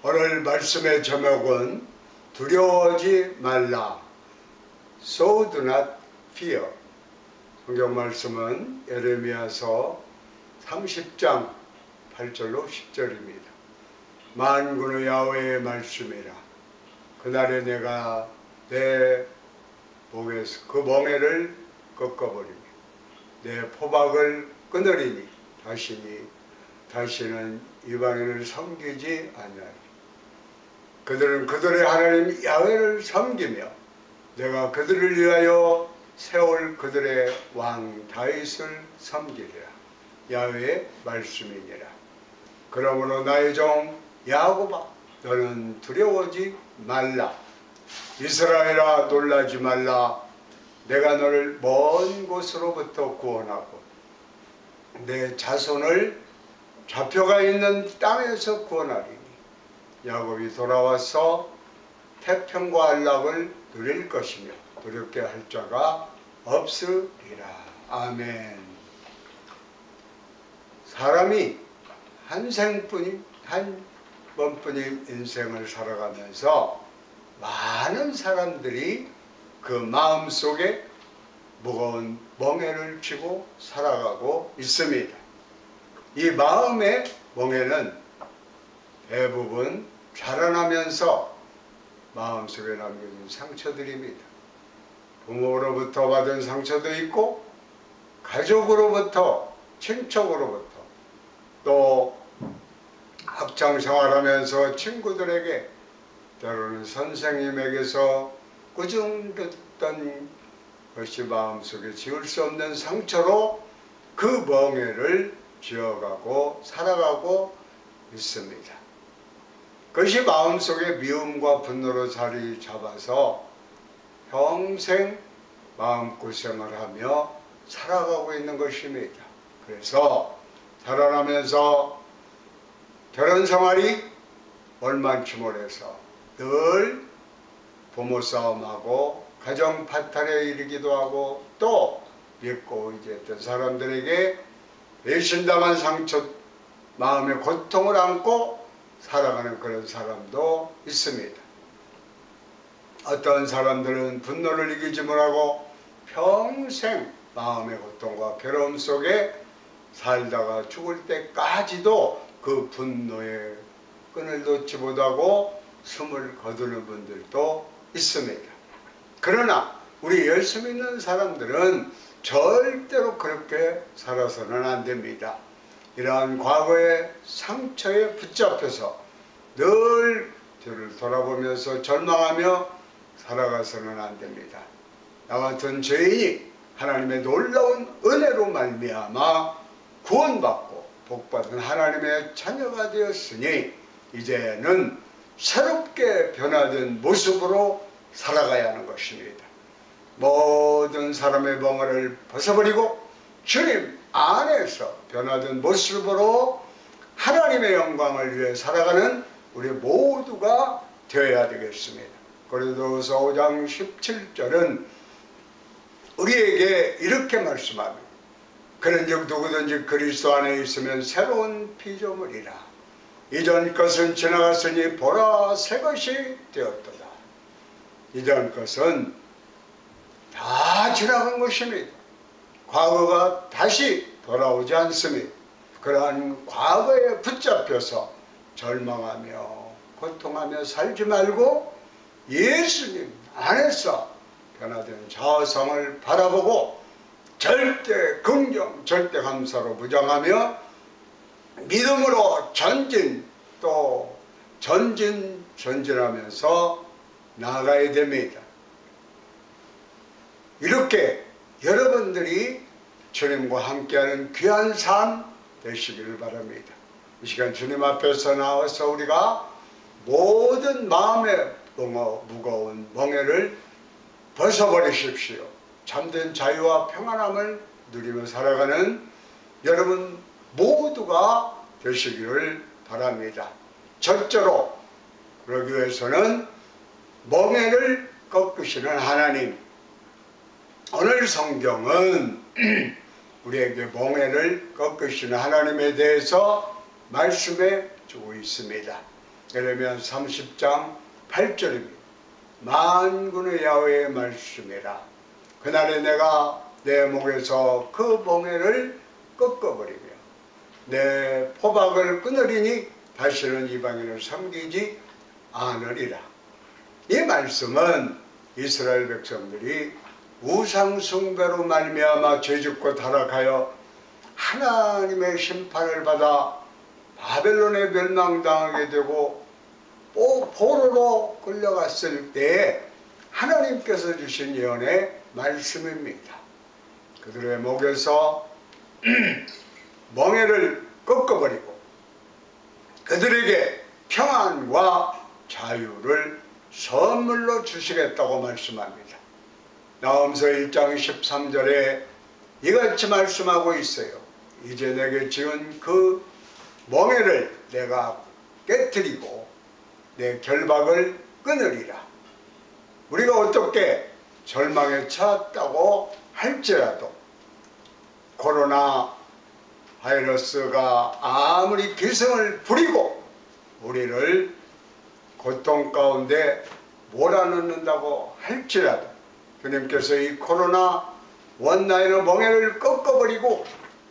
오늘 말씀의 제목은 두려워하지 말라. So do not fear. 성경 말씀은 예레미야서 30장 8절로 10절입니다. 만군의 야훼의 말씀이라. 그날에 내가 내 목에서 그 멍에를 꺾어버리며 내 포박을 끊으리니 다시는 이방인을 섬기지 아니하리. 그들은 그들의 하나님 야훼를 섬기며 내가 그들을 위하여 세울 그들의 왕 다윗을 섬기리라. 야훼의 말씀이니라. 그러므로 나의 종 야곱아, 너는 두려워하지 말라. 이스라엘아, 놀라지 말라. 내가 너를 먼 곳으로부터 구원하고 내 자손을 잡혀가 있는 땅에서 구원하리니 야곱이 돌아와서 태평과 안락을 누릴 것이며 두렵게 할 자가 없으리라. 아멘. 사람이 한 번뿐인 인생을 살아가면서 많은 사람들이 그 마음속에 무거운 멍에를 쥐고 살아가고 있습니다. 이 마음의 멍에는 대부분 자라나면서 마음속에 남겨진 상처들입니다. 부모로부터 받은 상처도 있고 가족으로부터, 친척으로부터, 또 학창생활하면서 친구들에게, 때로는 선생님에게서 꾸중 듣던 것이 마음속에 지울 수 없는 상처로 그 멍에를 지어가고 살아가고 있습니다. 그것이 마음속에 미움과 분노로 자리 잡아서 평생 마음고생을 하며 살아가고 있는 것입니다. 그래서 자라나면서 결혼생활이 원만치 못해서 늘 부모 싸움하고 가정 파탄에 이르기도 하고, 또 믿고 의지했던 사람들에게 배신당한 상처, 마음의 고통을 안고 살아가는 그런 사람도 있습니다. 어떤 사람들은 분노를 이기지 못하고 평생 마음의 고통과 괴로움 속에 살다가 죽을 때까지도 그 분노의 끈을 놓지 못하고 숨을 거두는 분들도 있습니다. 그러나 우리 예수 믿는 사람들은 절대로 그렇게 살아서는 안 됩니다. 이러한 과거의 상처에 붙잡혀서 늘 뒤를 돌아보면서 절망하며 살아가서는 안 됩니다. 나 같은 죄인이 하나님의 놀라운 은혜로 말미암아 구원받고 복받은 하나님의 자녀가 되었으니 이제는 새롭게 변화된 모습으로 살아가야 하는 것입니다. 모든 사람의 멍에를 벗어버리고 주님 안에서 변화된 모습으로 하나님의 영광을 위해 살아가는 우리 모두가 되어야 되겠습니다. 고린도후서 5장 17절은 우리에게 이렇게 말씀합니다. 그런즉 누구든지 그리스도 안에 있으면 새로운 피조물이라. 이전 것은 지나갔으니 보라 새 것이 되었도다. 이전 것은 다 지나간 것입니다. 과거가 다시 돌아오지 않습니다. 그러한 과거에 붙잡혀서 절망하며 고통하며 살지 말고 예수님 안에서 변화된 자성을 바라보고 절대 긍정, 절대 감사로 무장하며 믿음으로 전진, 또 전진하면서 나아가야 됩니다. 이렇게 여러분들이 주님과 함께하는 귀한 삶 되시기를 바랍니다. 이 시간 주님 앞에서 나와서 우리가 모든 마음의 무거운 멍에를 벗어버리십시오. 참된 자유와 평안함을 누리며 살아가는 여러분 모두가 되시기를 바랍니다. 절대로 그러기 위해서는 멍에를 꺾으시는 하나님, 오늘 성경은 우리에게 멍에를 꺾으시는 하나님에 대해서 말씀해 주고 있습니다. 예레미야 30장 8절입니다. 만군의 야훼의 말씀이라. 그날에 내가 내 목에서 그 멍에를 꺾어버리며 내 포박을 끊으리니 다시는 이방인을 섬기지 않으리라. 이 말씀은 이스라엘 백성들이 우상 숭배로 말미암아 죄짓고 타락하여 하나님의 심판을 받아 바벨론에 멸망당하게 되고 포로로 끌려갔을 때에 하나님께서 주신 예언의 말씀입니다. 그들의 목에서 멍에를 꺾어버리고 그들에게 평안과 자유를 선물로 주시겠다고 말씀합니다. 나홈서 1장 13절에 이같이 말씀하고 있어요. 이제 내게 지은 그 멍에를 내가 깨뜨리고 내 결박을 끊으리라. 우리가 어떻게 절망에 처했다고 할지라도 코로나 바이러스가 아무리 기승을 부리고 우리를 고통 가운데 몰아넣는다고 할지라도 주님께서 이 코로나 원나인의 멍에를 꺾어버리고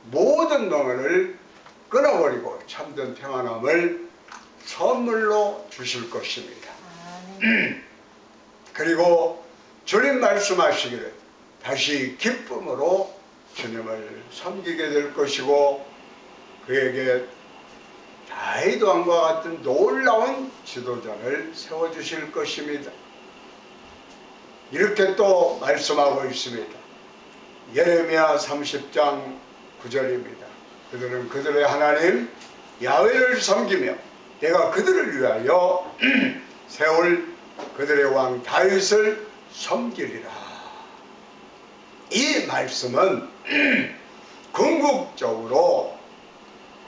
모든 멍에를 끊어버리고 참된 평안함을 선물로 주실 것입니다. 그리고 주님 말씀하시기를 다시 기쁨으로 주님을 섬기게 될 것이고 그에게 다윗 왕과 같은 놀라운 지도자를 세워주실 것입니다. 이렇게 또 말씀하고 있습니다. 예레미야 30장 9절입니다. 그들은 그들의 하나님 야훼를 섬기며 내가 그들을 위하여 세울 그들의 왕 다윗을 섬기리라. 이 말씀은 궁극적으로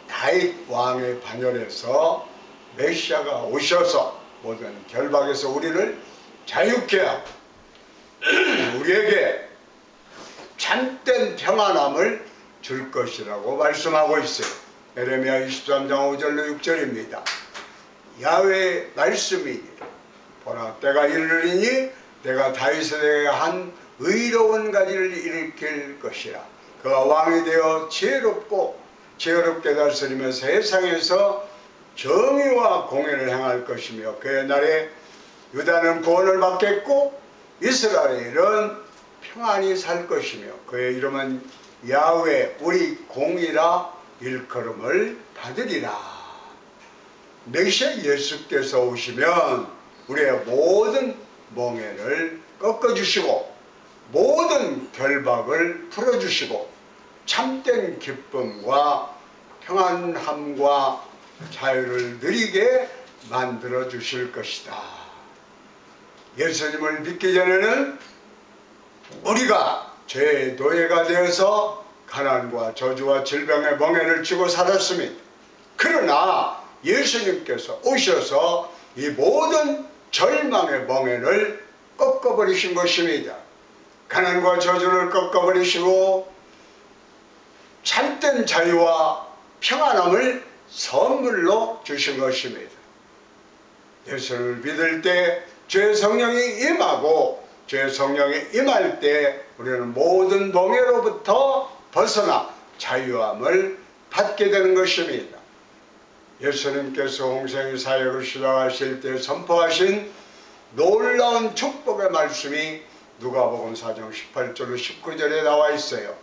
다윗 왕의 반열에서 메시아가 오셔서 모든 결박에서 우리를 자유케 하고 우리에게 참된 평안함을 줄 것이라고 말씀하고 있어요. 예레미야 23장 5절로 6절입니다. 야훼의 말씀이니라. 보라 때가 이르리니 내가 다윗에게 한 의로운 가지를 일으킬 것이라. 그가 왕이 되어 지혜롭게 다스리며 세상에서 정의와 공의를 행할 것이며 그의 날에 유다는 구원을 받겠고 이스라엘은 평안히 살 것이며 그의 이름은 야훼 우리 공이라 일컬음을 받으리라. 메시아 예수께서 오시면 우리의 모든 멍에를 꺾어주시고 모든 결박을 풀어주시고 참된 기쁨과 평안함과 자유를 누리게 만들어 주실 것이다. 예수님을 믿기 전에는 우리가 죄의 노예가 되어서 가난과 저주와 질병의 멍에를 쥐고 살았습니다. 그러나 예수님께서 오셔서 이 모든 절망의 멍에를 꺾어버리신 것입니다. 가난과 저주를 꺾어버리시고 참된 자유와 평안함을 선물로 주신 것입니다. 예수를 믿을 때 죄의 성령이 임하고 죄의 성령이 임할 때 우리는 모든 멍에로부터 벗어나 자유함을 받게 되는 것입니다. 예수님께서 홍생의 사역을 시작하실 때 선포하신 놀라운 축복의 말씀이 누가복음 4장 18절로 19절에 나와 있어요.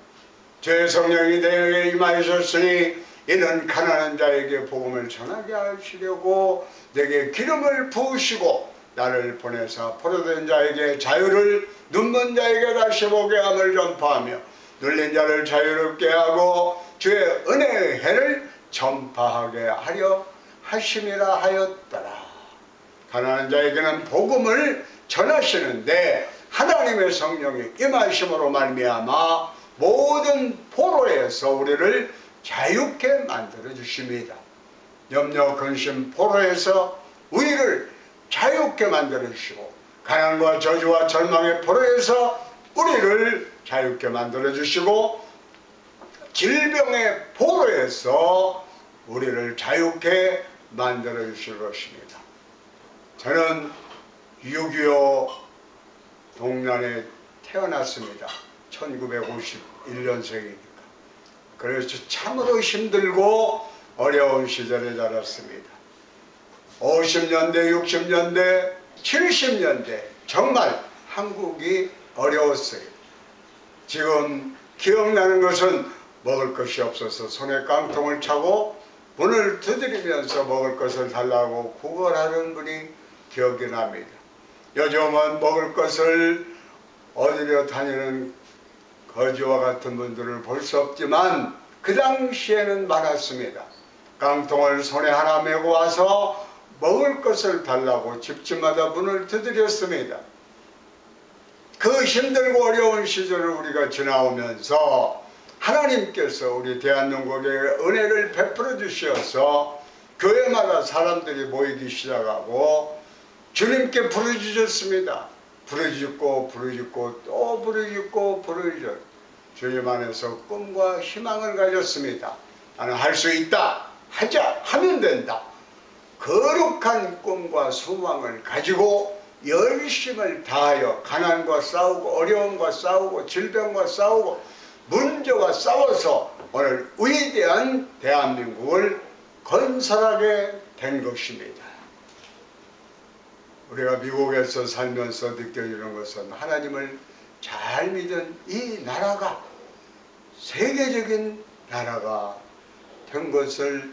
죄의 성령이 내게 임하셨으니 이는 가난한 자에게 복음을 전하게 하시려고 내게 기름을 부으시고 나를 보내사 포로된 자에게 자유를 눈먼 자에게 다시 보게 함을 전파하며 눌린 자를 자유롭게 하고 주의 은혜의 해를 전파하게 하려 하심이라 하였더라. 가난한 자에게는 복음을 전하시는데 하나님의 성령이 임하심으로 말미암아 모든 포로에서 우리를 자유케 만들어 주십니다. 염려, 근심, 포로에서 우리를 자유케 만들어 주시고 가난과 저주와 절망의 포로에서 우리를 자유케 만들어 주시고 질병의 포로에서 우리를 자유케 만들어 주실 것입니다. 저는 6.25 동란에 태어났습니다. 1951년생이니까. 그래서 참으로 힘들고 어려운 시절에 자랐습니다. 50년대, 60년대, 70년대 정말 한국이 어려웠어요. 지금 기억나는 것은 먹을 것이 없어서 손에 깡통을 차고 문을 두드리면서 먹을 것을 달라고 구걸하는 분이 기억이 납니다. 요즘은 먹을 것을 얻으려 다니는 거지와 같은 분들을 볼 수 없지만 그 당시에는 많았습니다. 깡통을 손에 하나 메고 와서 먹을 것을 달라고 집집마다 문을 두드렸습니다. 그 힘들고 어려운 시절을 우리가 지나오면서 하나님께서 우리 대한민국에 은혜를 베풀어 주셔서 교회마다 사람들이 모이기 시작하고 주님께 부르짖었습니다. 부르짖고 부르짖고 또 부르짖고 부르짖어 주님 안에서 꿈과 희망을 가졌습니다. 나는 할 수 있다. 하자. 하면 된다. 거룩한 꿈과 소망을 가지고 열심을 다하여 가난과 싸우고 어려움과 싸우고 질병과 싸우고 문제와 싸워서 오늘 위대한 대한민국을 건설하게 된 것입니다. 우리가 미국에서 살면서 느껴지는 것은 하나님을 잘 믿은 이 나라가 세계적인 나라가 된 것을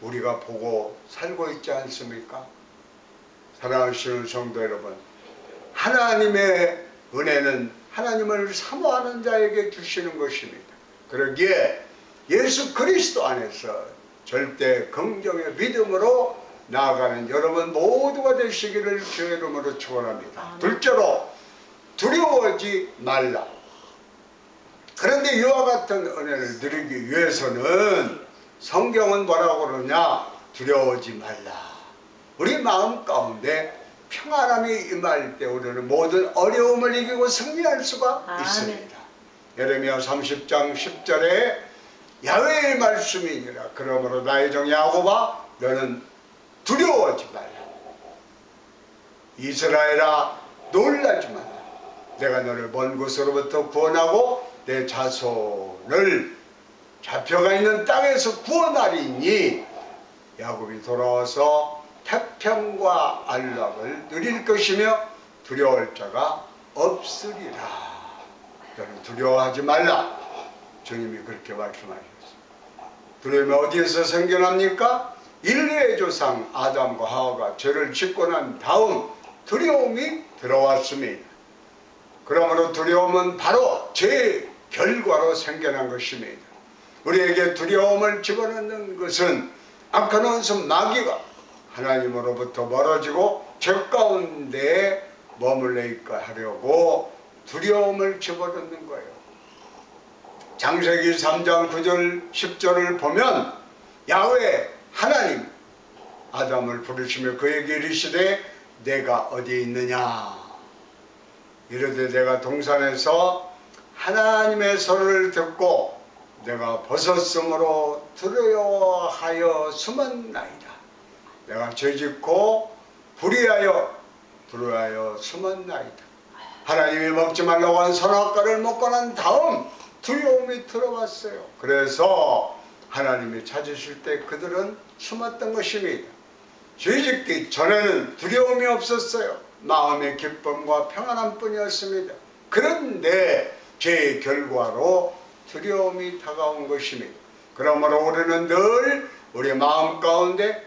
우리가 보고 살고 있지 않습니까? 사랑하시는 성도 여러분, 하나님의 은혜는 하나님을 사모하는 자에게 주시는 것입니다. 그러기에 예수 그리스도 안에서 절대 긍정의 믿음으로 나아가는 여러분 모두가 되시기를 주의 이름으로 축원합니다. 둘째로 두려워하지 말라. 그런데 이와 같은 은혜를 누리기 위해서는 성경은 뭐라고 그러냐? 두려워하지 말라. 우리 마음 가운데 평안함이 임할 때 우리는 모든 어려움을 이기고 승리할 수가 있습니다. 예레미야 30장 10절에 야훼의 말씀이니라. 그러므로 나의 종 야곱아 너는 두려워하지 말라. 이스라엘아 놀라지 말라. 내가 너를 먼 곳으로부터 구원하고 내 자손을 잡혀가 있는 땅에서 구원하리니 야곱이 돌아와서 태평과 안락을 누릴 것이며 두려울 자가 없으리라. 너는 두려워하지 말라. 주님이 그렇게 말씀하셨습니다. 두려움이 어디에서 생겨납니까? 인류의 조상 아담과 하와가 죄를 짓고 난 다음 두려움이 들어왔습니다. 그러므로 두려움은 바로 죄의 결과로 생겨난 것입니다. 우리에게 두려움을 집어넣는 것은 악한 원수 마귀가 하나님으로부터 멀어지고 죄 가운데 머물러 있게 하려고 두려움을 집어넣는 거예요. 창세기 3장 9절 10절을 보면 야훼 하나님 아담을 부르시며 그에게 이르시되 내가 어디에 있느냐 이르되 내가 동산에서 하나님의 소리를 듣고 내가 벗었으므로 두려워하여 숨었나이다. 내가 죄짓고 불의하여 숨었나이다. 하나님이 먹지 말라고 한 선악과를 먹고 난 다음 두려움이 들어왔어요. 그래서 하나님이 찾으실 때 그들은 숨었던 것입니다. 죄짓기 전에는 두려움이 없었어요. 마음의 기쁨과 평안함뿐이었습니다. 그런데 죄의 결과로 두려움이 다가온 것입니다. 그러므로 우리는 늘 우리 마음 가운데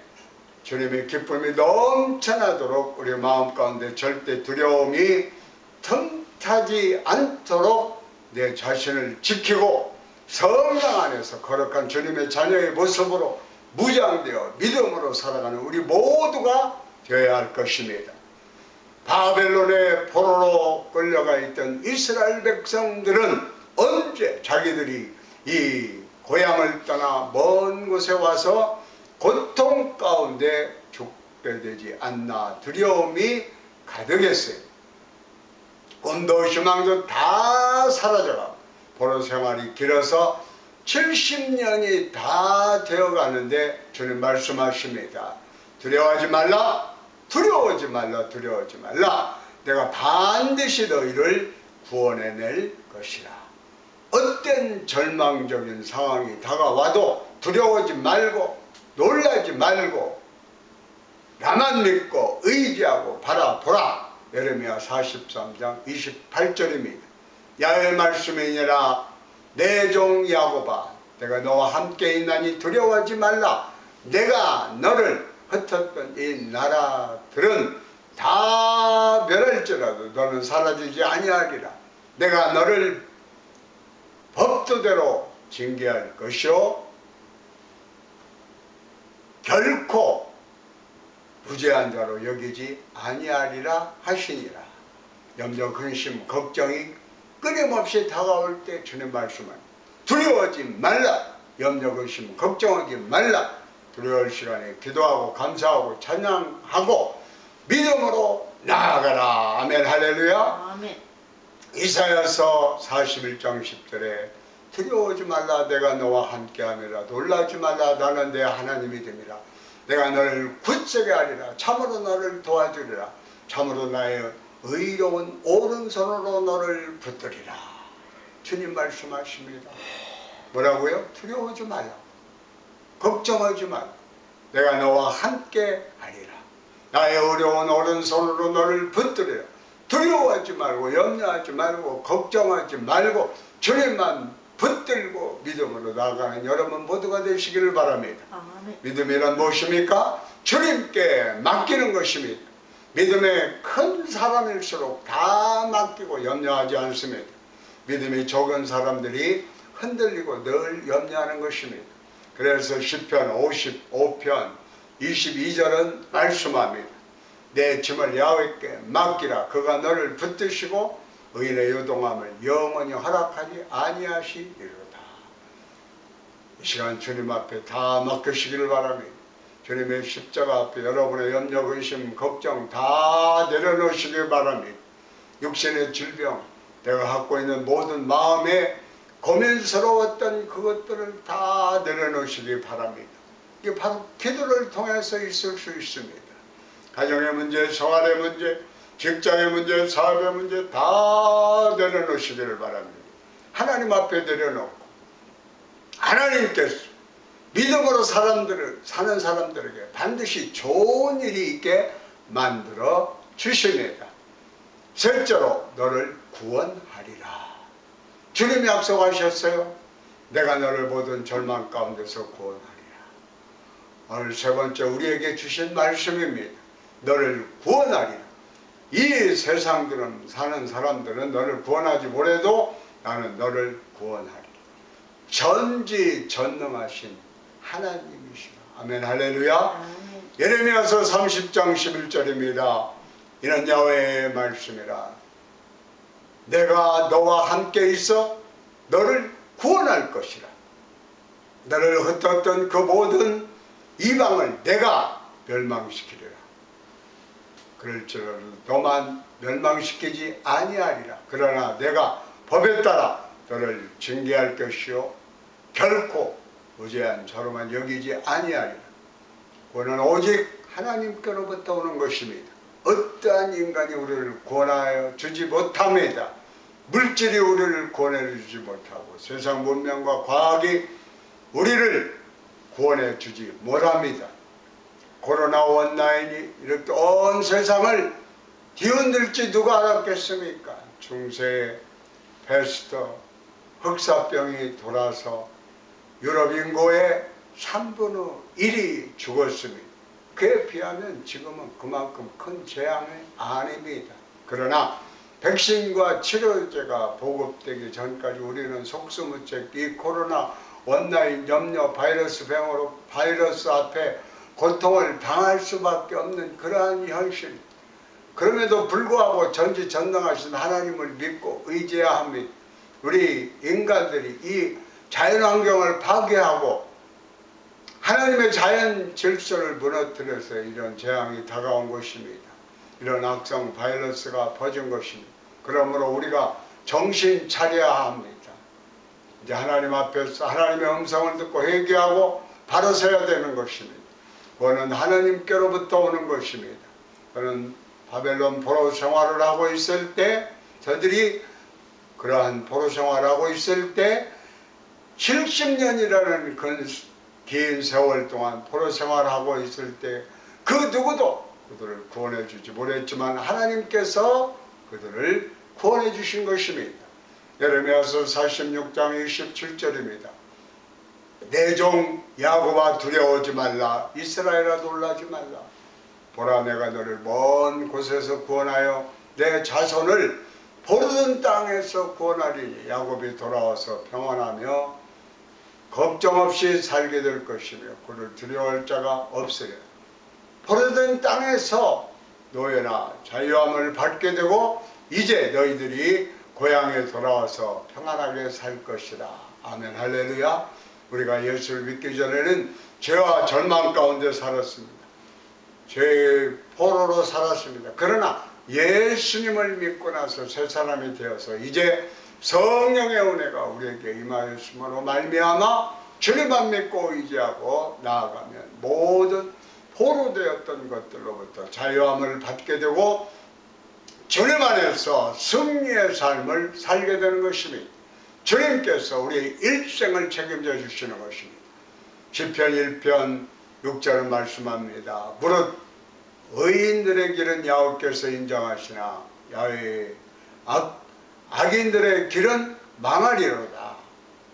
주님의 기쁨이 넘쳐나도록 우리 마음 가운데 절대 두려움이 틈타지 않도록 내 자신을 지키고 성령 안에서 거룩한 주님의 자녀의 모습으로 무장되어 믿음으로 살아가는 우리 모두가 되어야 할 것입니다. 바벨론의 포로로 끌려가 있던 이스라엘 백성들은 언제 자기들이 이 고향을 떠나 먼 곳에 와서 고통 가운데 죽게 되지 않나 두려움이 가득했어요. 꿈도 희망도 다 사라져가고 포로 생활이 길어서 70년이 다 되어가는데 주님 말씀하십니다. 두려워하지 말라, 두려워하지 말라, 두려워하지 말라. 내가 반드시 너희를 구원해낼 것이라. 어떤 절망적인 상황이 다가와도 두려워하지 말고 놀라지 말고 나만 믿고 의지하고 바라보라. 예레미야 43장 28절입니다. 야훼의 말씀이니라. 내 종 야곱아, 내가 너와 함께 있나니 두려워하지 말라. 내가 너를 흩었던 이 나라들은 다 멸할지라도 너는 사라지지 아니하리라. 내가 너를 법도대로 징계할 것이요 결코 무죄한 자로 여기지 아니하리라 하시니라. 염려, 근심, 걱정이 끊임없이 다가올 때 주님 말씀은 두려워하지 말라. 염려, 근심, 걱정하지 말라. 두려울 시간에 기도하고 감사하고 찬양하고 믿음으로 나아가라. 아멘. 할렐루야. 아멘. 이사야서 41장 10절에 두려워하지 말라. 내가 너와 함께함이라. 놀라지 말라. 나는 내 하나님이 됨이라. 내가 너를 굳세게 하리라. 참으로 너를 도와주리라. 참으로 나의 의로운 오른손으로 너를 붙들리라. 주님 말씀하십니다. 뭐라고요? 두려워하지 말라. 걱정하지 말라. 내가 너와 함께 하리라. 나의 어려운 오른손으로 너를 붙들리라. 두려워하지 말고 염려하지 말고 걱정하지 말고 주님만 붙들고 믿음으로 나아가는 여러분 모두가 되시기를 바랍니다. 아멘. 믿음이란 무엇입니까? 주님께 맡기는 것입니다. 믿음의 큰 사람일수록 다 맡기고 염려하지 않습니다. 믿음이 적은 사람들이 흔들리고 늘 염려하는 것입니다. 그래서 시편 55편 22절은 말씀합니다. 내 짐을 야훼께 맡기라. 그가 너를 붙드시고 의인의 요동함을 영원히 허락하지 아니하시리로다. 이 시간 주님 앞에 다 맡기시기를 바랍니다. 주님의 십자가 앞에 여러분의 염려, 근심, 걱정 다 내려놓으시길 바랍니다. 육신의 질병, 내가 갖고 있는 모든 마음에 고민스러웠던 그것들을 다 내려놓으시기 바랍니다. 이게 바로 기도를 통해서 있을 수 있습니다. 가정의 문제, 생활의 문제, 직장의 문제, 사업의 문제 다 내려놓으시기를 바랍니다. 하나님 앞에 내려놓고 하나님께서 믿음으로 사는 사람들에게 반드시 좋은 일이 있게 만들어 주십니다. 셋째로 너를 구원하리라. 주님이 약속하셨어요. 내가 너를 모든 절망 가운데서 구원하리라. 오늘 세 번째 우리에게 주신 말씀입니다. 너를 구원하리라. 이 세상들은 사는 사람들은 너를 구원하지 못해도 나는 너를 구원하리라. 전지전능하신 하나님이시라. 아멘. 할렐루야. 아멘. 예레미야서 30장 11절입니다. 이는 야훼의 말씀이라. 내가 너와 함께 있어 너를 구원할 것이라. 너를 흩었던 그 모든 이방을 내가 멸망시키리라. 그럴지라도 너만 멸망시키지 아니하리라. 그러나 내가 법에 따라 너를 징계할 것이요 결코 무죄한 자로만 여기지 아니하리라. 구원은 오직 하나님께로부터 오는 것입니다. 어떠한 인간이 우리를 구원하여 주지 못합니다. 물질이 우리를 구원해 주지 못하고 세상 문명과 과학이 우리를 구원해 주지 못합니다. 코로나 원나인이 이렇게 온 세상을 뒤흔들지 누가 알았겠습니까? 중세 패스트 흑사병이 돌아서 유럽 인구의 3분의 1이 죽었습니다. 그에 비하면 지금은 그만큼 큰 재앙이 아닙니다. 그러나 백신과 치료제가 보급되기 전까지 우리는 속수무책 이 코로나 원나인 염려 바이러스 병으로 바이러스 앞에 고통을 당할 수밖에 없는 그러한 현실. 그럼에도 불구하고 전지전능하신 하나님을 믿고 의지해야 합니다. 우리 인간들이 이 자연환경을 파괴하고 하나님의 자연 질서를 무너뜨려서 이런 재앙이 다가온 것입니다. 이런 악성 바이러스가 퍼진 것입니다. 그러므로 우리가 정신 차려야 합니다. 이제 하나님 앞에서 하나님의 음성을 듣고 회개하고 바로 서야 되는 것입니다. 그거는 하나님께로부터 오는 것입니다. 그는 바벨론 포로 생활을 하고 있을 때, 저들이 그러한 포로 생활을 하고 있을 때 70년이라는 그 긴 세월 동안 포로 생활을 하고 있을 때 그 누구도 그들을 구원해 주지 못했지만 하나님께서 그들을 구원해 주신 것입니다. 예레미야서 46장 27절입니다. 내 종 야곱아 두려워하지 말라, 이스라엘아 놀라지 말라. 보라, 내가 너를 먼 곳에서 구원하여 내 자손을 포르던 땅에서 구원하리니 야곱이 돌아와서 평안하며 걱정 없이 살게 될 것이며 그를 두려워할 자가 없으리라. 포르던 땅에서 노예나 자유함을 받게 되고 이제 너희들이 고향에 돌아와서 평안하게 살 것이라. 아멘, 할렐루야. 우리가 예수를 믿기 전에는 죄와 절망 가운데 살았습니다. 죄의 포로로 살았습니다. 그러나 예수님을 믿고 나서 새 사람이 되어서 이제 성령의 은혜가 우리에게 임하였으므로 말미암아 주님만 믿고 의지하고 나아가면 모든 포로되었던 것들로부터 자유함을 받게 되고 주님 안에서 승리의 삶을 살게 되는 것입니다. 주님께서 우리의 일생을 책임져 주시는 것입니다. 시편 1편 6절은 말씀합니다. 무릇 의인들의 길은 야곱께서 인정하시나 야외의 악인들의 길은 망하리로다.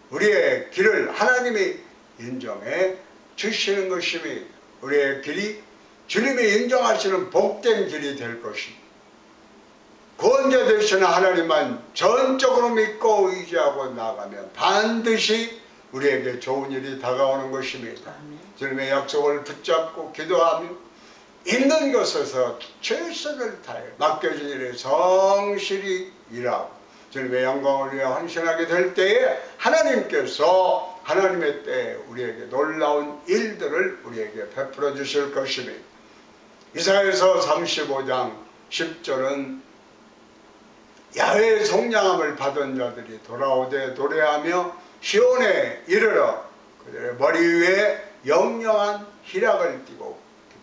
우리의 길을 하나님이 인정해 주시는 것입니다. 우리의 길이 주님이 인정하시는 복된 길이 될 것입니다. 구원자 되시는 하나님만 전적으로 믿고 의지하고 나가면 반드시 우리에게 좋은 일이 다가오는 것입니다. 주님의 약속을 붙잡고 기도하며 있는 것에서 최선을 다해 맡겨진 일에 성실히 일하고 주님의 영광을 위해 헌신하게 될 때에 하나님께서 하나님의 때에 우리에게 놀라운 일들을 우리에게 베풀어 주실 것입니다. 이사야서 35장 10절은 야훼의 속량함을 받은 자들이 돌아오되 노래하며 시온에 이르러 그들의 머리 위에 영영한 희락을 띠고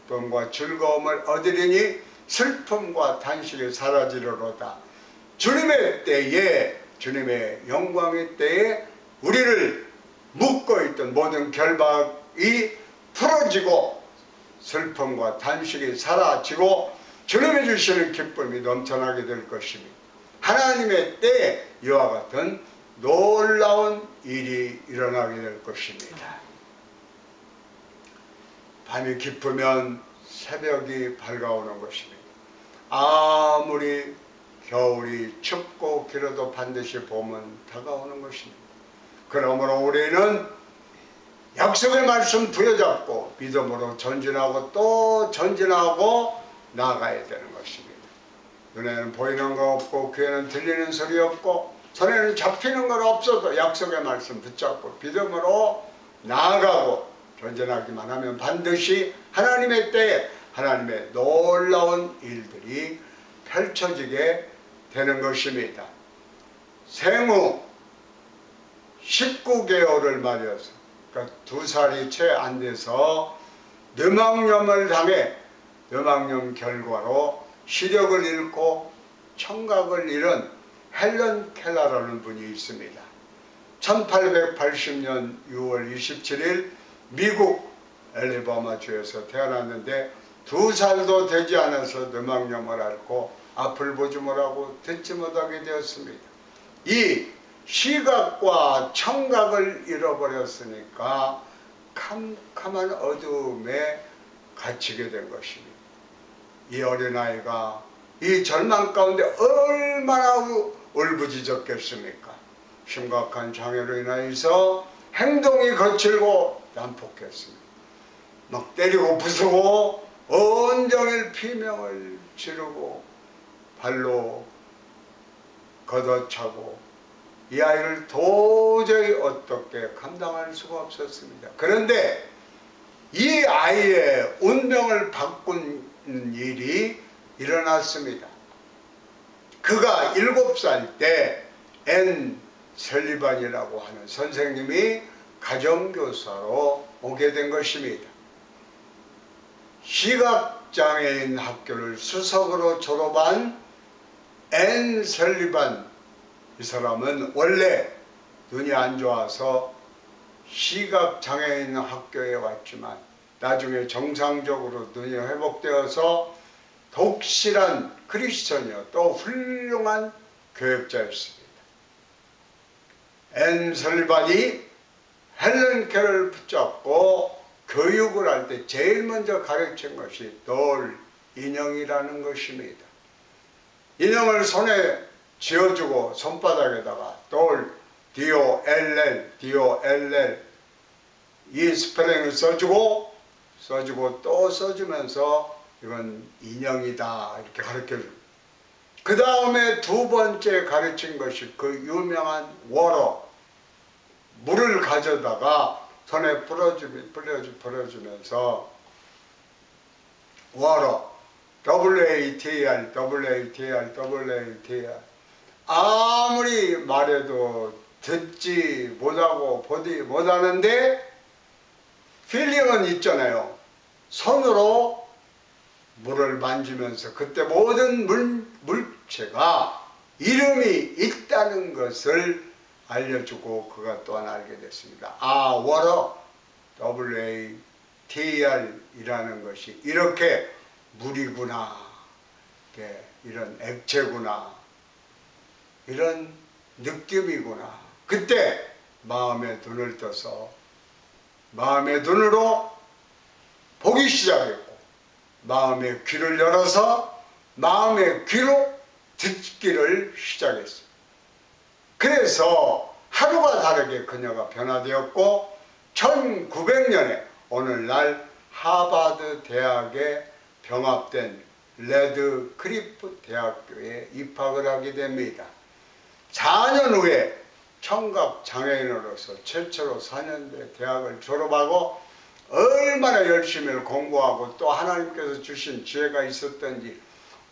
기쁨과 즐거움을 얻으리니 슬픔과 단식이 사라지리로다. 주님의 때에, 주님의 영광의 때에 우리를 묶고 있던 모든 결박이 풀어지고 슬픔과 단식이 사라지고 주님이 주시는 기쁨이 넘쳐나게 될 것입니다. 하나님의 때에 이와 같은 놀라운 일이 일어나게 될 것입니다. 밤이 깊으면 새벽이 밝아오는 것입니다. 아무리 겨울이 춥고 길어도 반드시 봄은 다가오는 것입니다. 그러므로 우리는 약속의 말씀 부여잡고 믿음으로 전진하고 또 전진하고 나아가야 되는 것입니다. 눈에는 보이는 거 없고 귀에는 들리는 소리 없고 손에는 잡히는 건 없어도 약속의 말씀 붙잡고 믿음으로 나아가고 전진하기만 하면 반드시 하나님의 때에 하나님의 놀라운 일들이 펼쳐지게 되는 것입니다. 생후 19개월을 맞아서 그러니까 2살이 채 안 돼서 뇌막염을 당해 뇌막염 결과로 시력을 잃고 청각을 잃은 헬런 켈러라는 분이 있습니다. 1880년 6월 27일 미국 엘리바마주에서 태어났는데 2살도 되지 않아서 뇌막염을 앓고 앞을 보지 못하고 듣지 못하게 되었습니다. 이 시각과 청각을 잃어버렸으니까 캄캄한 어두움에 갇히게 된 것입니다. 이 어린아이가 이 절망 가운데 얼마나 울부짖었겠습니까? 심각한 장애로 인하여서 행동이 거칠고 난폭했습니다. 막 때리고 부수고 온종일 비명을 지르고 발로 걷어차고 이 아이를 도저히 어떻게 감당할 수가 없었습니다. 그런데 이 아이의 운명을 바꾼 일이 일어났습니다. 그가 7살 때 앤 설리반이라고 하는 선생님이 가정교사로 오게 된 것입니다. 시각장애인 학교를 수석으로 졸업한 앤 설리반, 이 사람은 원래 눈이 안 좋아서 시각장애인 학교에 왔지만 나중에 정상적으로 눈이 회복되어서 독실한 크리스천이요 또 훌륭한 교육자였습니다. 앤 설리반이 헬런 켈러를 붙잡고 교육을 할 때 제일 먼저 가르친 것이 돌 인형이라는 것입니다. 인형을 손에 쥐어주고 손바닥에다가 돌 DOLL 이 스펠링을 써주고 또 써주면서 이건 인형이다 이렇게 가르쳐줍니다. 그 다음에 두 번째 가르친 것이 그 유명한 워러, 물을 가져다가 손에 뿌려주면서 워러 WATR 아무리 말해도 듣지 못하고 보지 못하는데 필링은 있잖아요. 손으로 물을 만지면서 그때 모든 물체가 이름이 있다는 것을 알려주고 그가 또한 알게 됐습니다. 워러 WATR 이라는 것이 이렇게 물이구나, 이런 액체구나, 이런 느낌이구나. 그때 마음의 눈을 떠서 마음의 눈으로 보기 시작했고 마음의 귀를 열어서 마음의 귀로 듣기를 시작했습니다. 그래서 하루가 다르게 그녀가 변화되었고 1900년에 오늘날 하버드 대학에 병합된 레드크리프 대학교에 입학을 하게 됩니다. 4년 후에 청각장애인으로서 최초로 4년대 대학을 졸업하고 얼마나 열심히 공부하고 또 하나님께서 주신 지혜가 있었던지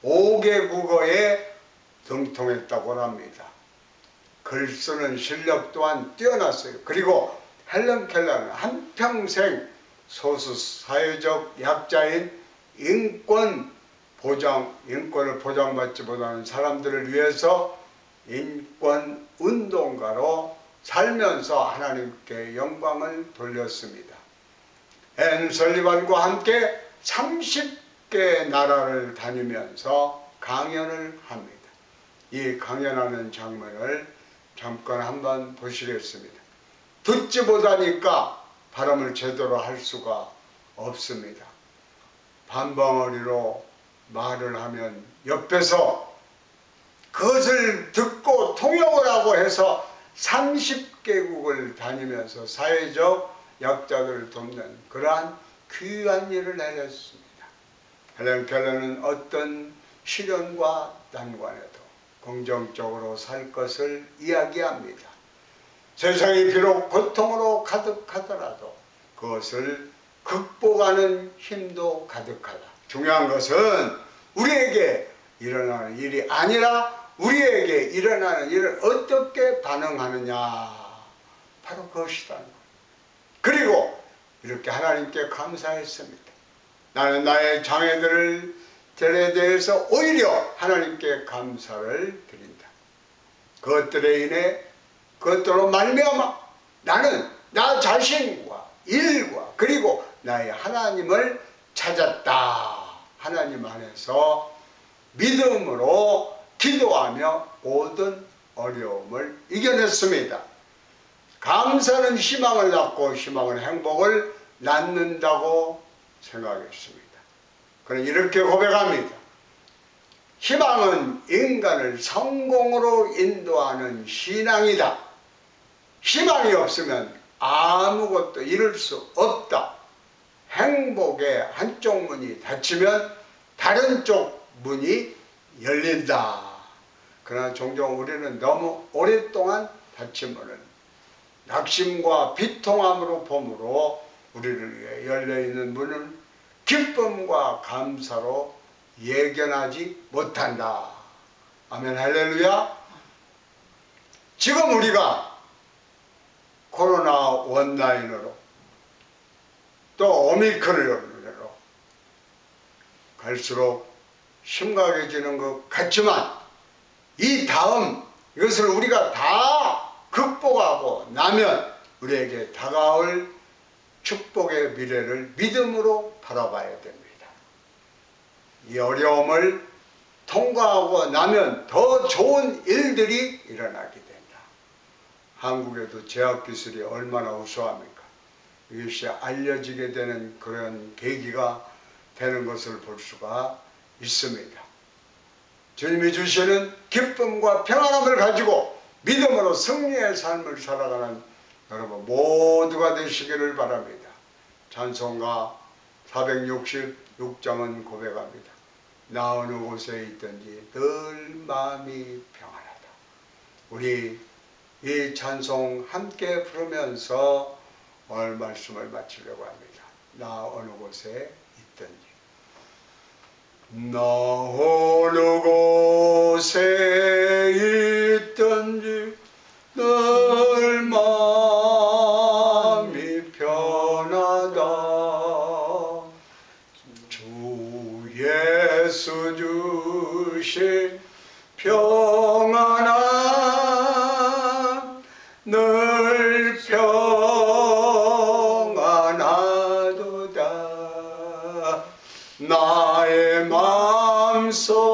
5개 국어에 등통했다고 합니다. 글 쓰는 실력 또한 뛰어났어요. 그리고 헬런 켈러는 한평생 소수 사회적 약자인 인권을 보장받지 못하는 사람들을 위해서 인권운동가로 살면서 하나님께 영광을 돌렸습니다. 앤 설리반과 함께 30개 나라를 다니면서 강연을 합니다. 이 강연하는 장면을 잠깐 한번 보시겠습니다. 듣지 못하니까 발음을 제대로 할 수가 없습니다. 반방어리로 말을 하면 옆에서 그것을 듣고 통역을 하고 해서 30개국을 다니면서 사회적 약자들을 돕는 그러한 귀한 일을 해냈습니다. 헬런 켈러는 어떤 시련과 난관에도 긍정적으로 살 것을 이야기합니다. 세상이 비록 고통으로 가득하더라도 그것을 극복하는 힘도 가득하다. 중요한 것은 우리에게 일어나는 일이 아니라 우리에게 일어나는 일을 어떻게 반응하느냐, 바로 그것이다. 그리고 이렇게 하나님께 감사했습니다. 나는 나의 장애들에 대해서 오히려 하나님께 감사를 드린다. 그것들에 인해 그것들로 말미암아 나는 나 자신과 일과 그리고 나의 하나님을 찾았다. 하나님 안에서 믿음으로 기도하며 모든 어려움을 이겨냈습니다. 감사는 희망을 낳고 희망은 행복을 낳는다고 생각했습니다. 그는 이렇게 고백합니다. 희망은 인간을 성공으로 인도하는 신앙이다. 희망이 없으면 아무것도 이룰 수 없다. 행복의 한쪽 문이 닫히면 다른 쪽 문이 열린다. 그러나 종종 우리는 너무 오랫동안 닫힌 문을 낙심과 비통함으로 봄으로 우리를 위해 열려있는 문을 기쁨과 감사로 예견하지 못한다. 아멘 할렐루야. 지금 우리가 코로나 원라인으로 또 오미크론으로 갈수록 심각해지는 것 같지만 이 다음 이것을 우리가 다 극복하고 나면 우리에게 다가올 축복의 미래를 믿음으로 바라봐야 됩니다. 이 어려움을 통과하고 나면 더 좋은 일들이 일어나게 된다. 한국에도 제약기술이 얼마나 우수합니까? 이것이 알려지게 되는 그런 계기가 되는 것을 볼 수가 있습니다. 주님이 주시는 기쁨과 평안함을 가지고 믿음으로 승리의 삶을 살아가는 여러분 모두가 되시기를 바랍니다. 찬송가 466장은 고백합니다. 나 어느 곳에 있든지 늘 마음이 평안하다. 우리 이 찬송 함께 부르면서 오늘 말씀을 마치려고 합니다. 나 어느 곳에 있든지 나 어느 곳에 있든지 늘 마음이 편하다. 주 예수 주신 평안함 늘 평안하도다. 나의 마음속